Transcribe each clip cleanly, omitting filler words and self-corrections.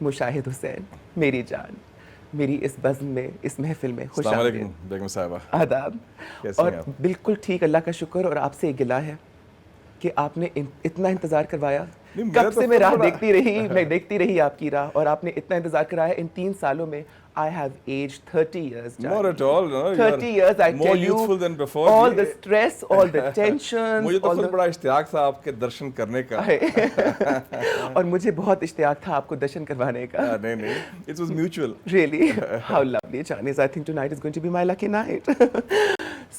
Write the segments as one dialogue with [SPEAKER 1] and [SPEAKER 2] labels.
[SPEAKER 1] मुशाहिद हुसैन, मेरी जान, मेरी इस बज़्म में, इस महफ़िल में खुश
[SPEAKER 2] अस्सलाम
[SPEAKER 1] आमदीद।
[SPEAKER 2] वालेकुम बेगम साहिबा,
[SPEAKER 1] आदाब।
[SPEAKER 2] कैसी हैं
[SPEAKER 1] और
[SPEAKER 2] आप?
[SPEAKER 1] बिल्कुल ठीक, अल्लाह का शुक्र। और आपसे एक गिला है कि आपने इतना इंतज़ार करवाया।
[SPEAKER 2] नहीं, मेरा
[SPEAKER 1] कब
[SPEAKER 2] तो
[SPEAKER 1] से मैं
[SPEAKER 2] खुद
[SPEAKER 1] राह
[SPEAKER 2] बड़ा
[SPEAKER 1] मैं देखती रही आपकी राह, और आपने इतना इंतज़ार कराया इन 3 सालों में। I have aged 30 years
[SPEAKER 2] Not at
[SPEAKER 1] जानी।
[SPEAKER 2] all, no, you
[SPEAKER 1] 30 years, I
[SPEAKER 2] are more
[SPEAKER 1] tell you,
[SPEAKER 2] youthful than before
[SPEAKER 1] all
[SPEAKER 2] जी।
[SPEAKER 1] the stress, all the tensions,
[SPEAKER 2] मुझे तो
[SPEAKER 1] all
[SPEAKER 2] खुद
[SPEAKER 1] the
[SPEAKER 2] बड़ा इश्तियाक था आपके दर्शन करने का।
[SPEAKER 1] और मुझे बहुत इश्तियाक था आपको दर्शन करवाने का।
[SPEAKER 2] नहीं नहीं, it was mutual.
[SPEAKER 1] Really? How lovely, Janice. I think tonight is going to be my lucky night.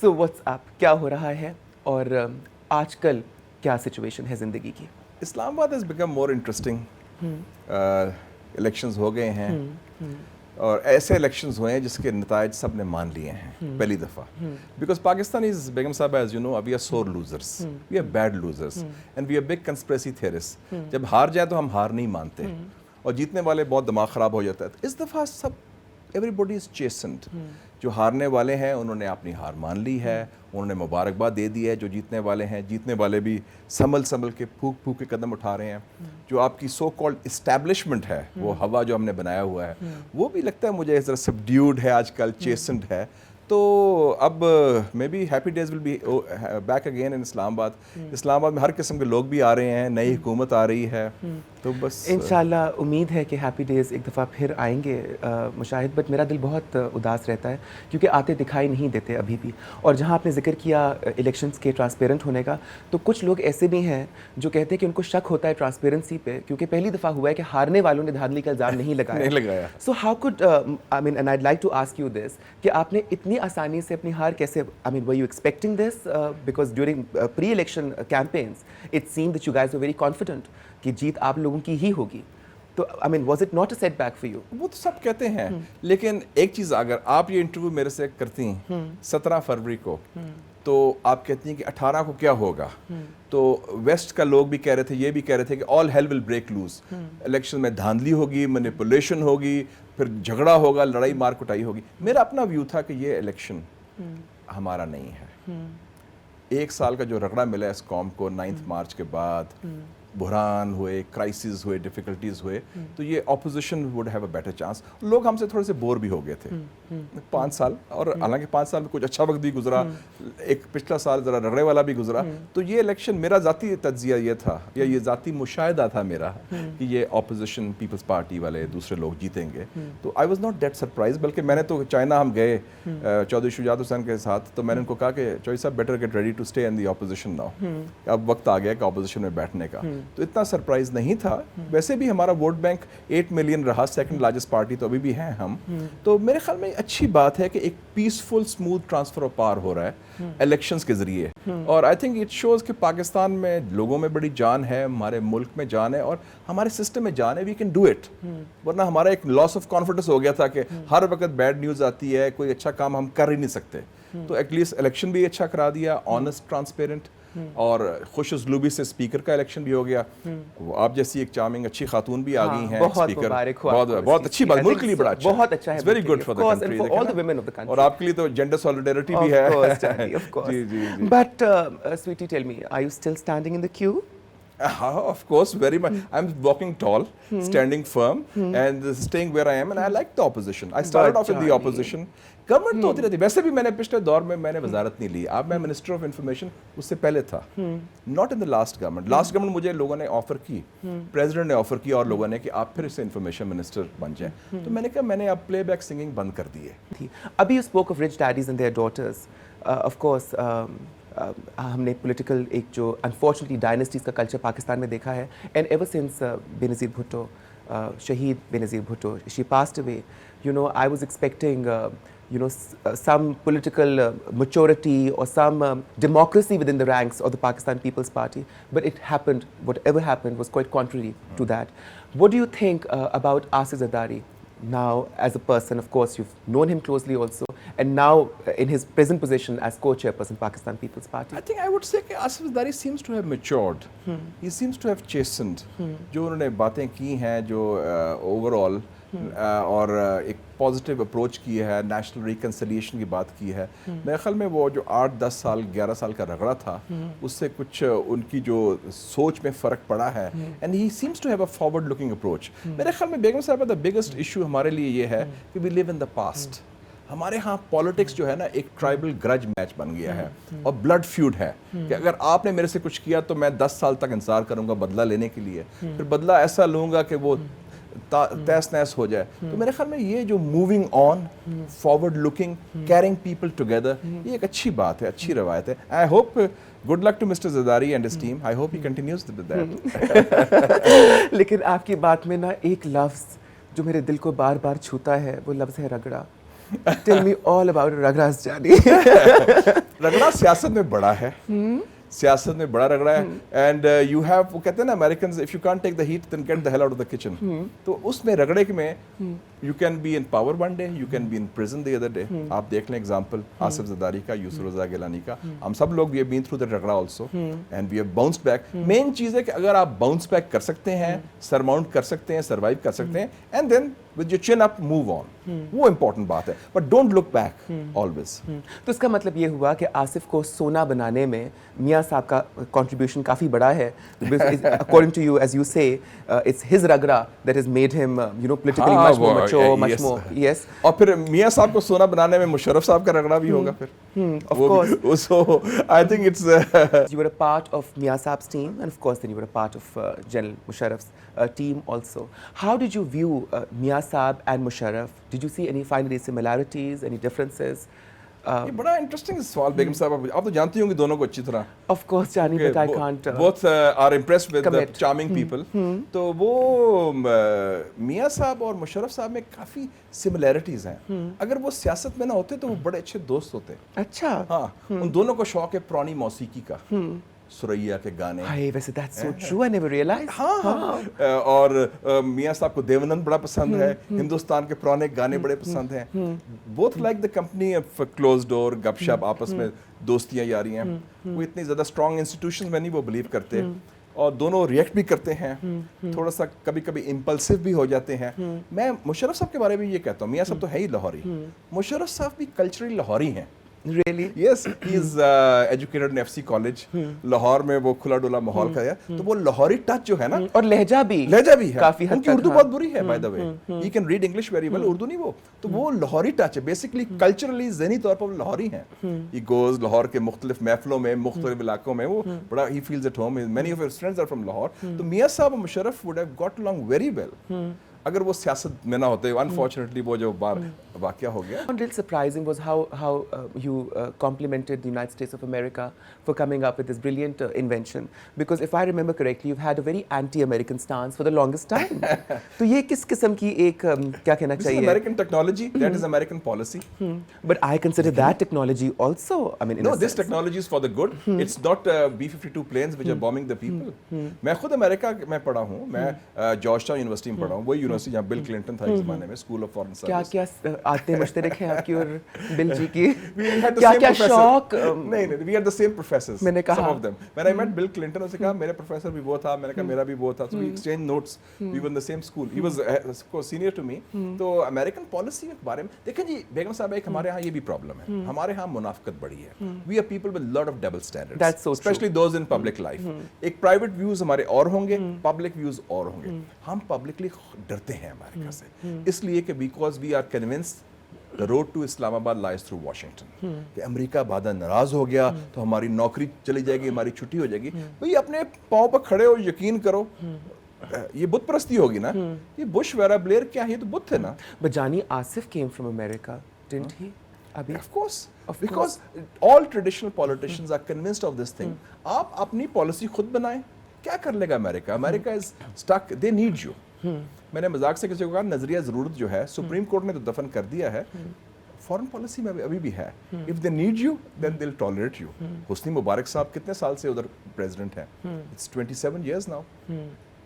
[SPEAKER 1] So what's up? क्या हो रहा है? और आजकल क्या सिचुएशन है ज़िंदगी की?
[SPEAKER 2] Islamabad has become more interesting. Elections हो गए हैं और ऐसे इलेक्शंस हुए हैं जिसके नतायज सब ने मान लिए हैं पहली दफ़ा। बिकॉज पाकिस्तान इज बेगम साहब as you know we are sore losers, we are bad losers and we are big conspiracy theorists. जब हार जाए तो हम हार नहीं मानते और जीतने वाले बहुत दिमाग ख़राब हो जाता है। तो इस दफ़ा सब एवरीबॉडी इज़ चेसेंड। जो हारने वाले हैं उन्होंने अपनी हार मान ली है, उन्होंने मुबारकबाद दे दी है। जो जीतने वाले हैं, जीतने वाले भी संभल संभल के फूक फूक के कदम उठा रहे हैं। जो आपकी सो कॉल्ड इस्टेब्लिशमेंट है, वो हवा जो हमने बनाया हुआ है, वो भी लगता है मुझे ज़रा सबड्यूड है आजकल, चेसेंड है। तो अब may be happy days will be back again in Islamabad. Islamabad में हर किस्म के लोग भी आ रहे हैं, नई हुकूमत आ रही है, तो बस
[SPEAKER 1] इंशाल्लाह उम्मीद है कि हैप्पी डेज़ एक दफ़ा फिर आएंगे मुशाहिद। बट मेरा दिल बहुत उदास रहता है क्योंकि आते दिखाई नहीं देते अभी भी। और जहाँ आपने जिक्र किया इलेक्शंस के ट्रांसपेरेंट होने का, तो कुछ लोग ऐसे भी हैं जो कहते हैं कि उनको शक होता है ट्रांसपेरेंसी पे, क्योंकि पहली दफ़ा हुआ है कि हारने वालों ने धांधली का इल्ज़ाम नहीं लगाया। So how could I mean and I'd like to ask you this कि आपने इतनी आसानी से अपनी हार कैसे, I mean were you expecting this? Because during pre election campaigns it seemed that you guys were very confident कि जीत आप लोगों की ही होगी। तो I mean was it not a setback for you?
[SPEAKER 2] वो तो सब कहते हैं, लेकिन एक चीज़, अगर आप ये इंटरव्यू मेरे से करती हैं 17 फरवरी को, तो आप कहती हैं कि 18 को क्या होगा, तो वेस्ट का लोग भी कह रहे थे, ये भी कह रहे थे कि all hell will break loose, election में धांधली होगी, मैनिपुलेशन होगी, फिर झगड़ा होगा, लड़ाई मार कुटाई होगी। मेरा अपना व्यू था कि ये इलेक्शन हमारा नहीं है। 1 साल का जो रगड़ा मिला इस कौम को 9 मार्च के बाद, बुहरान हुए, क्राइसिस हुए, डिफ़िकल्टीज हुए, तो ये opposition would have a better chance. लोग हमसे थोड़े से बोर भी हो गए थे 5 साल, और हालांकि 5 साल में कुछ अच्छा वक्त भी गुजरा, एक पिछला साल ज़रा रगड़े वाला भी गुजरा। तो ये इलेक्शन, मेरा ज़ाती तज्जिया ये था, या ये ज़ाती मुशाहिदा था मेरा, कि ये ऑपोजिशन पीपल्स पार्टी वाले दूसरे लोग जीतेंगे। तो I was not that surprise, बल्कि मैंने तो चाइना हम गए चौधरी शुजात हुसैन के साथ, तो मैंने उनको कहा कि चौधरी साहब better get ready to stay in the opposition now, अब वक्त आ गया कि ऑपोजिशन में बैठने का। तो इतना सरप्राइज नहीं था। वैसे भी हमारा वोट बैंक 8 मिलियन रहा, सेकंड लार्जेस्ट पार्टी तो अभी भी हैं हम। तो मेरे ख्याल में अच्छी बात है कि एक peaceful smooth transfer of power हो रहा है इलेक्शंस के जरिए। और आई थिंक इट शोज़ कि पाकिस्तान में लोगों में बड़ी जान है, हमारे मुल्क में जान है और हमारे सिस्टम में जान है, वी कैन डू इट। वरना हमारा एक लॉस ऑफ कॉन्फिडेंस हो गया था कि हर वक्त बैड न्यूज़ आती है, कोई अच्छा काम हम कर ही नहीं सकते। तो एटलीस्ट इलेक्शन भी अच्छा करा दिया, ऑनेस्ट, ट्रांसपेरेंट, और खुश उसलूबी से स्पीकर का इलेक्शन भी हो गया। आप जैसी एक चार्मिंग अच्छी खातून भी आ गई हैं स्पीकर, बहुत अच्छी बात, मुल्क के लिए बड़ा अच्छा,
[SPEAKER 1] बहुत अच्छा है,
[SPEAKER 2] very good for the country,
[SPEAKER 1] all the women of the country,
[SPEAKER 2] और आपके लिए तो जेंडर सॉलिडेरिटी भी है।
[SPEAKER 1] Of course.
[SPEAKER 2] जी जी जी।
[SPEAKER 1] But sweetie, tell me, are you still standing in the queue?
[SPEAKER 2] Of course, very much. I'm walking tall, standing firm, and staying where I am, and I like the opposition. I started off in the opposition. Government तो होती रहती, वैसे भी मैंने पिछले दौर में मैंने वजारत नहीं ली। अब मैं मिनिस्टर ऑफ इंफॉर्मेशन उससे पहले था, not in the last government. Last government मुझे लोगों ने ऑफर की, प्रेसिडेंट ने ऑफर किया और लोगों ने कि आप फिर से इंफॉर्मेशन मिनिस्टर बन जाएं। तो मैंने कहा मैंने अब प्लेबैक सिंगिंग बंद कर दी है।
[SPEAKER 1] अभी you spoke of rich daddies and their daughters, of course हमने पॉलिटिकल एक जो अनफॉर्चुनेटली डायनेस्टीज़ का कल्चर पाकिस्तान में देखा है, and ever since Benazir Bhutto, शहीद Benazir Bhutto, she passed away, you know, I was expecting some political maturity or some democracy within the ranks of the Pakistan People's Party, but it happened, whatever happened was quite contrary to that. What do you think about Asif Zardari now as a person? Of course, you've known him closely also, and now in his present position as co-chairperson Pakistan People's Party.
[SPEAKER 2] I think I would say कि Asif Zardari seems to have matured. He seems to have chastened. जो उन्होंने बातें की हैं, जो overall और एक positive approach की है, नेशनल रिकन्सिलिएशन की बात की है। मेरे ख्याल में वो जो 8-10 साल 11 साल का रगड़ा था, उससे कुछ उनकी जो सोच में फ़र्क पड़ा है, and he seems to have a forward looking approach. मेरे ख्याल में बेगम साहब द बिगेस्ट इशू हमारे लिए ये है कि we live in the past. हमारे यहाँ पॉलिटिक्स जो है ना एक ट्राइबल ग्रज मैच बन गया है और ब्लड फ्यूड है कि अगर आपने मेरे से कुछ किया तो मैं 10 साल तक इंतजार करूंगा बदला लेने के लिए, फिर बदला ऐसा लूंगा कि वो तहस नहस हो जाए। तो मेरे ख्याल में ये जो moving on, forward looking, caring people together, ये एक अच्छी बात है, अच्छी रवायत है। I hope good luck to mister Zardari and his team. I hope he continues with that.
[SPEAKER 1] लेकिन आपकी बात में ना एक लफ्ज़ जो मेरे दिल को बार बार छूता है, वो लफ्ज़ है रगड़ा। Tell me all about रगड़ास जानी।
[SPEAKER 2] रगड़ा सियासत में बड़ा है, सियासत में बड़ा रगड़ा है, एंड यू हैव, वो कहते हैं ना American, if you can't take the heat then get the hell out of the kitchen. तो उसमें रगड़े में you can be in power one day, you can be in prison the other day. आप देख लें एग्जांपल आसिफ ज़रदारी का, यूसुफ रज़ा गिलानी का, हम सब लोग we have been through the रगड़ा also and we have bounced back. Main चीज़ है कि अगर आप बाउंस बैक कर सकते हैं, सरमाउंट कर सकते हैं, सर्वाइव कर सकते हैं, and then with your chin up move on, वो इंपॉर्टेंट बात है, but don't look back always.
[SPEAKER 1] तो इसका मतलब ये हुआ कि आसिफ को सोना बनाने में मियाँ साहब का कंट्रीब्यूशन काफ़ी बड़ा है। According to you, as you say, it's his रगड़ा that has made him politically much more mature, much more, yes.
[SPEAKER 2] और फिर मियाँ साहब को सोना बनाने में मुशर्रफ साहब का रगड़ा भी होगा फिर।
[SPEAKER 1] Of course.
[SPEAKER 2] So I think it's
[SPEAKER 1] You were a part of Mia Saab's team, and of course then you were a part of General Musharraf's team also. How did you view Mia Saab and Musharraf? Did you see any finally similarities, any differences?
[SPEAKER 2] ये बड़ा interesting सवाल बेगम साहब, आप तो जानती होंगी दोनों को अच्छी तरह।
[SPEAKER 1] Of course, Jani, but I can't.
[SPEAKER 2] Both are impressed with the
[SPEAKER 1] commit.
[SPEAKER 2] charming people. तो वो मियाँ साहब और मुशर्रफ साहब में काफ़ी सिमिलैरिटीज़ हैं। अगर वो सियासत में ना होते तो वो बड़े अच्छे दोस्त होते।
[SPEAKER 1] अच्छा।
[SPEAKER 2] हाँ, उन दोनों को शौक है पुरानी मौसीकी का, सुरैया के गाने।
[SPEAKER 1] हाय, वैसे that's so true, I never realized.
[SPEAKER 2] हाँ। और मियाँ साहब को देवानंद बड़ा पसंद है, हिंदुस्तान के पुराने गाने बड़े पसंद हैं। Both like the company of close door, गपशप, आपस में दोस्तियाँ यारियाँ। वो इतनी ज़्यादा स्ट्रॉन्ग इंस्टीट्यूशन में नहीं वो बिलीव करते, और दोनों रिएक्ट भी करते हैं, थोड़ा सा कभी कभी इम्पल्सिव भी हो जाते हैं। मैं मुशर्रफ साहब के बारे में ये कहता हूँ, मियाँ साहब तो है ही लाहौरी, मुशर्रफ साहब भी कल्चरली लाहौरी हैं।
[SPEAKER 1] Really?
[SPEAKER 2] Yes, he is educated in FC college Lahore में, वो खुला डुला माहौल का है, तो वो लाहौरी टच जो है ना,
[SPEAKER 1] और लहजा भी
[SPEAKER 2] है
[SPEAKER 1] काफी हद
[SPEAKER 2] उनकी
[SPEAKER 1] तक।
[SPEAKER 2] उर्दू बहुत बुरी है by the way, he can read English very well, Urdu नहीं वो, तो वो लाहौरी टच है बेसिकली, कल्चरली ज़हनी तौर पर वो लाहौरी हैं। ही गोज लाहौर के मुख्तलिफ महफलों में, मुख्तलिफ इलाकों में, वो बड़ा ही feels at home, many of his friends are from Lahore. तो मियाँ साहब और Musharraf would have got along very well अगर वो सियासत में ना होते। अनफॉर्चुनेटली वो जो बार वाकया हो गया।
[SPEAKER 1] What really surprising was how you complimented the United States of America for coming up with this brilliant invention. Because if I remember correctly, you've had a very anti-American stance for the longest time. तो ये किस किस्म की एक क्या कहना चाहिए?
[SPEAKER 2] This is American technology. That is American policy.
[SPEAKER 1] But I consider that technology also. I mean, in
[SPEAKER 2] No,
[SPEAKER 1] a
[SPEAKER 2] this
[SPEAKER 1] sense.
[SPEAKER 2] technology is for the good. It's not B-52 planes which are bombing the people. मैं खुद America में पढ़ा हूँ, मैं Georgetown university में पढ़ा हूँ, वही यूनिवर्सिटी जहाँ बिल क्लिंटन था इस ज़माने में, स्कूल ऑफ फॉरेन सर्विस।
[SPEAKER 1] क्या आते मुश्तरक हैं आपकी और बिल जी की?
[SPEAKER 2] We had the
[SPEAKER 1] क्या
[SPEAKER 2] same
[SPEAKER 1] क्या
[SPEAKER 2] professor.
[SPEAKER 1] शौक?
[SPEAKER 2] नहीं, we had the same professors.
[SPEAKER 1] मैंने कहा।
[SPEAKER 2] Some of them. When I met Bill Clinton, उसने कहा मेरे प्रोफेसर भी वो था, मैंने कहा मेरा भी वो था, so we exchanged notes. We were in the same school. He was of course senior to me. तो अमेरिकन पॉलिसी के बारे में देखें जी बेगम साहब, एक हमारे यहाँ ये भी प्रॉब्लम है, हमारे यहाँ मुनाफिकत बड़ी है। We are people with lot of double standards.
[SPEAKER 1] That's so true.
[SPEAKER 2] Especially those in public life. एक प्राइवेट व्यूज हमारे और होंगे, पब्लिक व्यूज और होंगे। हम पब्लिकली डरते हैं अमेरिका से, इसलिए कि because we are convinced The road to Islamabad lies through Washington. कि अमेरिका बादा नाराज हो गया तो हमारी नौकरी चली जाएगी, हमारी छुट्टी हो जाएगी। भाई अपने पाँव पर खड़े हो, यकीन करो, ये बुत परस्ती होगी ना। ये बुश वेरा ब्लेयर क्या है, ये तो बुत है ना।
[SPEAKER 1] But Jani, Asif came from America, didn't he? अभी
[SPEAKER 2] Of course, because all traditional politicians are convinced of this thing. आप अपनी पॉलिसी खुद बनाएं, क्या कर लेगा America? America is stuck, they need you. मैंने मजाक से किसी को कहा, नजरिया जरूरत जो है सुप्रीम कोर्ट ने तो दफन कर दिया है, फॉरेन पॉलिसी में अभी भी है। If they need you then they will tolerate you. Hosni Mubarak साहब कितने साल से उधर प्रेसिडेंट हैं? It's 27 years now.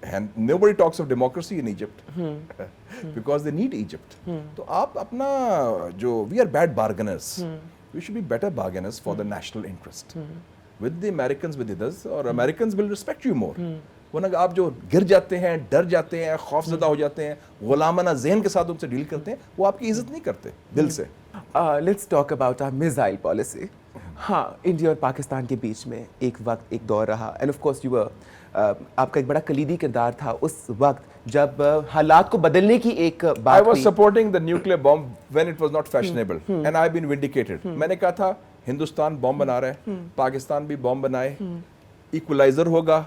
[SPEAKER 2] And nobody talks of democracy in Egypt because they need Egypt. तो आप अपना जो we are bad bargainers. We should be better bargainers for the national interest. With the Americans, with others, or Americans will respect you more. वरना आप जो गिर जाते हैं, डर जाते हैं, खौफजदा हो जाते हैं, गुलामाना जहन के साथ उनसे डील करते हैं, वो आपकी इज्जत नहीं करते दिल से।
[SPEAKER 1] Let's talk about our missile policy. हाँ, इंडिया और पाकिस्तान के बीच में एक वक्त, एक दौर रहा, end of course you were, आपका एक बड़ा कलीदी किरदार था उस वक्त जब हालात को बदलने की एक
[SPEAKER 2] I
[SPEAKER 1] बात
[SPEAKER 2] was
[SPEAKER 1] हुई।
[SPEAKER 2] supporting the nuclear bomb when it was not fashionable, and I've been vindicated. मैंने कहा था हिंदुस्तान बॉम्ब बना रहा है, पाकिस्तान भी बॉम्ब बनाए, इक्वलाइजर होगा,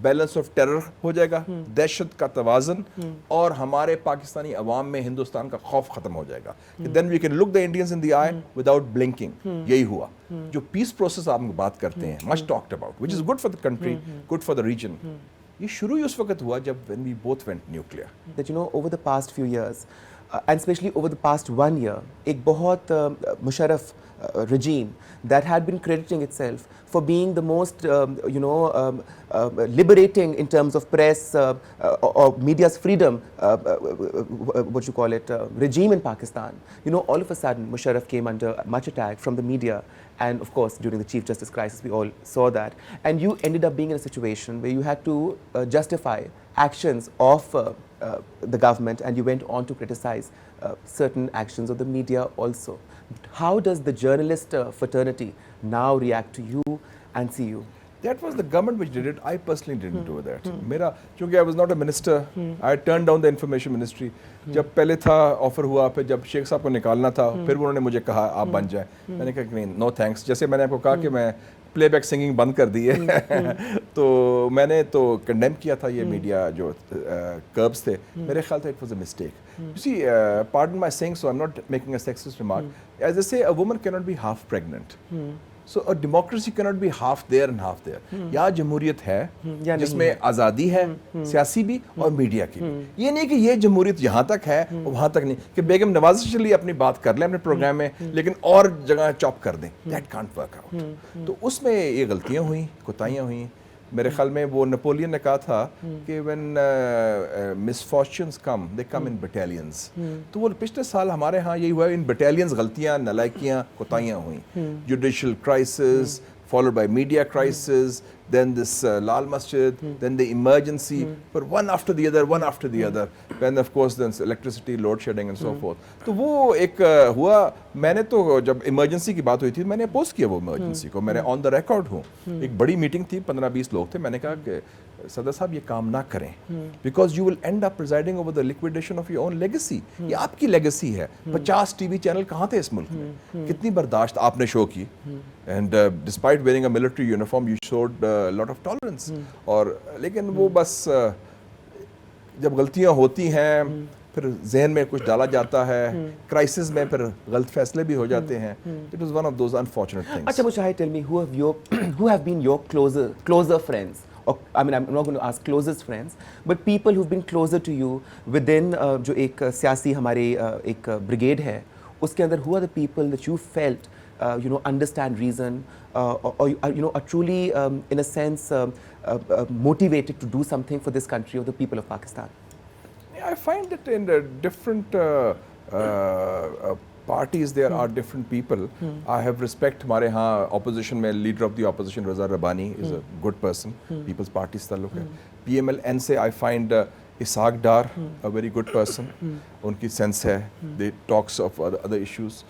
[SPEAKER 2] बैलेंस ऑफ टेरर हो जाएगा, दहशत का तवाज़न, और हमारे पाकिस्तानी अवाम में हिंदुस्तान का खौफ खत्म हो जाएगा। Then we can look the Indians in the eye without blinking. यही हुआ। जो पीस प्रोसेस आप बात करते हैं, much talked about, which is good for the country, good for the region, ये शुरू ही उस वक्त हुआ जब when we both went nuclear.
[SPEAKER 1] That you know over the past few years and especially over the past 1 year, एक बहुत Musharraf regime that had been crediting itself for being the most liberating in terms of press or media's freedom, what you call it, regime in Pakistan. You know, all of a sudden Musharraf came under much attack from the media, and of course during the Chief Justice crisis we all saw that, and you ended up being in a situation where you had to justify actions of the government, and you went on to criticize certain actions of the media also. How does the journalist fraternity now react to you and see you?
[SPEAKER 2] That was the government which did it. I personally didn't do that. मेरा, क्योंकि I was not a minister, I turned down the information ministry. जब पहले था offer हुआ, फिर जब शेख साहब को निकालना था, फिर उन्होंने मुझे कहा आप बन जाए। मैंने कहा कि नहीं, नो थैंक्स। जैसे मैंने आपको कहा कि मैं प्लेबैक सिंगिंग बंद कर दी है तो मैंने तो कंडेम किया था ये मीडिया जो कर्ब्स थे। मेरे ख्याल था it was a mistake. You see, pardon my saying so, I'm not making a sexist remark. As they say, a woman cannot be half pregnant. So a democracy cannot be half there and half there. यहाँ जमहूरियत है जिसमें आज़ादी है, सियासी भी और media की भी। ये नहीं कि ये जमहूरियत यहाँ तक है और वहाँ तक नहीं, कि बेगम नवाज शरीफ अपनी बात कर लें अपने प्रोग्राम में, लेकिन और जगह चॉप कर दें। That can't work out. तो उसमें ये गलतियाँ हुई, कोताहियाँ हुई। मेरे ख्याल में वो नेपोलियन ने कहा था कि when misfortunes come, they come in battalions. तो वो पिछले साल हमारे यहाँ यही हुआ, इन battalions गलतियाँ, नालायकियाँ, कोताहियाँ हुई। Judicial crisis, followed by media crisis, then this Lal Masjid, then the emergency, but one after the other, one after the other. Then of course then electricity, load shedding and so forth. तो वो एक हुआ। मैंने तो जब emergency की बात हुई थी, मैंने अपोज किया वो इमरजेंसी को। मैंने ऑन द रिकॉर्ड हूँ। एक बड़ी मीटिंग थी, 15-20 लोग थे। मैंने कहा कि सदर साहब ये काम ना करें, because you will and up presiding over the liquidation of your own legacy. ये आपकी लेगेसी है। 50 टीवी चैनल कहाँ थे इस मुल्क में? कितनी बर्दाश्त आपने शो की? And despite wearing a military uniform you showed lot of tolerance. और लेकिन वो बस जब गलतियाँ होती हैं, फिर जहन में कुछ डाला जाता है, क्राइसिस में फिर गलत फैसले भी हो जाते हैं। It was one of those unfortunate things.
[SPEAKER 1] अच्छा Mushahid, tell me who have been your closer friends, or I mean I'm not going to ask closest friends, but people who've been closer to you within जो एक सियासी हमारे एक brigade है, उसके अंदर who are the people that you felt understand reason, or are truly in a sense motivated to do something for this country or the people of Pakistan?
[SPEAKER 2] I find that in the different parties there are different people. I have respect. हमारे यहाँ opposition में leader of the opposition Raza Rabbani is a good person. People's Party से ताल्लुक है. PMLN से I find Ishaq Dar a very good person. उनकी sense है. They talks of other issues.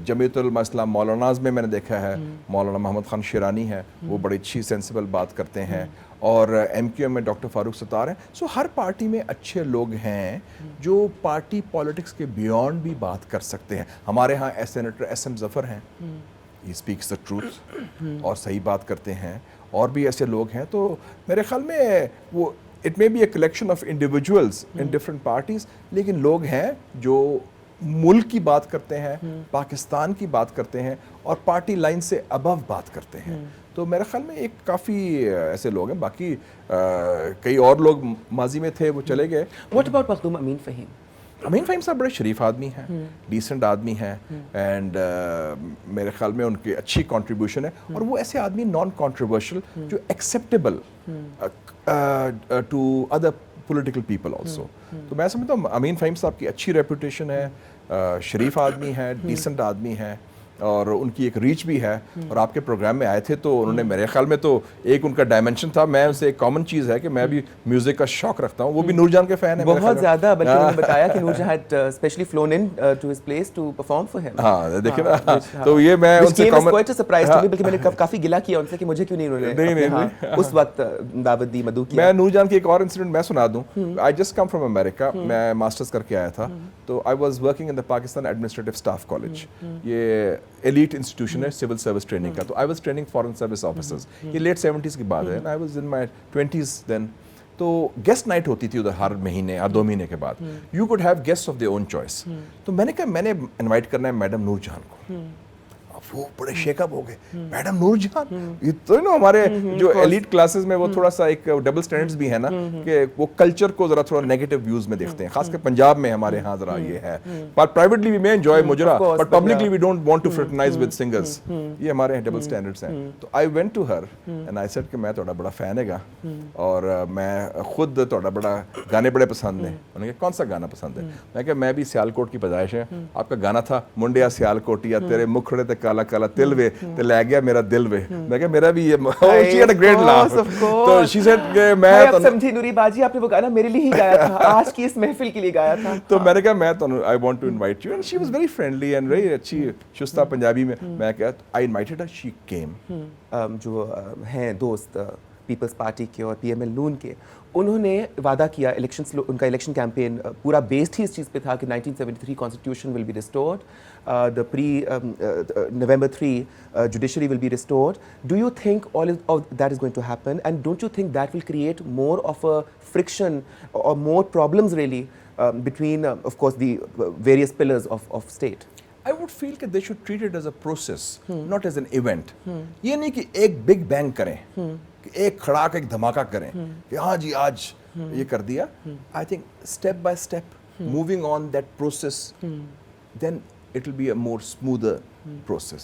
[SPEAKER 2] Jamiatul मसला मौलानाज में मैंने देखा है, मौलाना मोहम्मद खान शिरानी है, वो बड़ी अच्छी सेंसिबल बात करते हैं। और MQM में डॉक्टर फारूक सत्तार हैं। सो हर पार्टी में अच्छे लोग हैं जो पार्टी पॉलिटिक्स के बियॉन्ड भी बात कर सकते हैं। हमारे यहाँ सेनेटर SM ज़फ़र हैं, ही स्पीक्स द ट्रूथ और सही बात करते हैं। और भी ऐसे लोग हैं। तो मेरे ख्याल में वो it may be a collection of individuals in different parties, लेकिन लोग हैं जो मुल्क की बात करते हैं, पाकिस्तान की बात करते हैं और पार्टी लाइन से अबव बात करते हैं। तो मेरे ख्याल में एक काफ़ी ऐसे लोग हैं। बाकी कई और लोग माजी में थे, वो चले गए।
[SPEAKER 1] What about मखदूम अमीन फ़हीम?
[SPEAKER 2] अमीन फ़हीम साहब बड़े शरीफ आदमी हैं, डिसेंट आदमी हैं, एंड मेरे ख्याल में उनकी अच्छी कंट्रीब्यूशन है। और वो ऐसे आदमी नॉन कंट्रोवर्शियल जो acceptable to other political people also. तो मैं समझता हूँ अमीन फ़हीम साहब की अच्छी रेपुटेशन है, शरीफ आदमी है, डिसेंट आदमी है, और उनकी एक रीच भी है, और आपके प्रोग्राम में आए थे तो उन्होंने मेरे ख्याल में तो एक उनका डायमेंशन था, मैं उनसे एक कॉमन चीज़ है कि मैं भी म्यूजिक का शौक रखता हूँ, वो भी नूरजान के फैन है मेरे ख्याल
[SPEAKER 1] बहुत
[SPEAKER 2] में।
[SPEAKER 1] ज़्यादा, बल्कि उन्होंने बताया कि Noor Jahan had specially flown in to his place to perform for him.
[SPEAKER 2] हाँ देखिए ना,
[SPEAKER 1] which,
[SPEAKER 2] तो ये मैं
[SPEAKER 1] which
[SPEAKER 2] उनसे
[SPEAKER 1] came as
[SPEAKER 2] common
[SPEAKER 1] quite a surprise to me, बल्कि मैंने काफ़ी गिला किया उनसे कि मुझे क्यों नहीं उन्होंने
[SPEAKER 2] नहीं,
[SPEAKER 1] अपने
[SPEAKER 2] नहीं,
[SPEAKER 1] यहाँ उस वक्त दावत दी, मधु किया।
[SPEAKER 2] मैं नूरजान की एक और इंसिडेंट मैं सुना दूं। I just come from America, मैं मास्टर्स करके आया था, तो I was working in the Pakistan administrative staff college, ये एलीट इंस्टीट्यूशन है सिविल सर्विस ट्रेनिंग का, तो I was training foreign service officers, ये लेट 70s की बात है, I was in my 20s then. तो गेस्ट नाइट होती थी उधर हर महीने या 2 महीने के बाद, you could have guest of their own choice. तो मैंने कहा मैंने इनवाइट करना है मैडम नूरजहां को। वो बड़े शेकअप हो गए, मैडम नूरजहां, ये तो ना हमारे जो एलीट क्लासेस में वो थोड़ा सा एक डबल स्टैंडर्ड्स भी है ना, कि वो कल्चर को जरा थोड़ा नेगेटिव व्यूज में देखते हैं, खासकर पंजाब में हमारे यहाँ जरा ये है। पर privately we may enjoy mujra, but publicly we don't want to fraternise with singers, ये हमारे डबल स्टैंडर्ड्स हैं। तो I went to her and I said कि मैं थोड़ा बड़ा फैन हैगा, और मैं खुद थोड़ा बड़ा गाने बड़े पसंद हैं। उन्होंने कहा कौन सा गाना पसंद है? मैं कहा मैं भी सियालकोट की पैदाइश है, आपका गाना था मुंडिया सियालकोटिया तेरे मुखड़े ते काला काला तिल वे ते ले गया मेरा दिल वे। मैं कहा मेरा भी ये, she had a great laugh, तो she said कि मैं
[SPEAKER 1] अब समझी नूरी बाजी, आपने वो गाना मेरे लिए ही गाया था, आज की इस महफिल के लिए गाया था।
[SPEAKER 2] तो मैंने कहा मैं तो I want to invite you, and she was very friendly and very अच्छी शुस्ता पंजाबी में। मैं कहा आई इनवाइटेड हर, शी केम।
[SPEAKER 1] जो हैं दोस्त पीपल्स पार्टी के और पीएमएल नून के, उन्होंने वादा किया इलेक्शन, उनका इलेक्शन कैंपेन पूरा बेस्ड ही इस चीज़ पे था कि 1973 constitution will be restored, the November 3 judiciary will be restored. Do you think all of that is going to happen, and don't you think that will create more of a friction or more problems really between of course the various pillars of state?
[SPEAKER 2] I would feel that they should treat it as a process, not as an event. ये नहीं कि एक big bang करें, कि एक खड़ाक एक धमाका करें कि हाँ जी आज ये कर दिया। I think step by step, moving on that process, then it will be a more smoother process.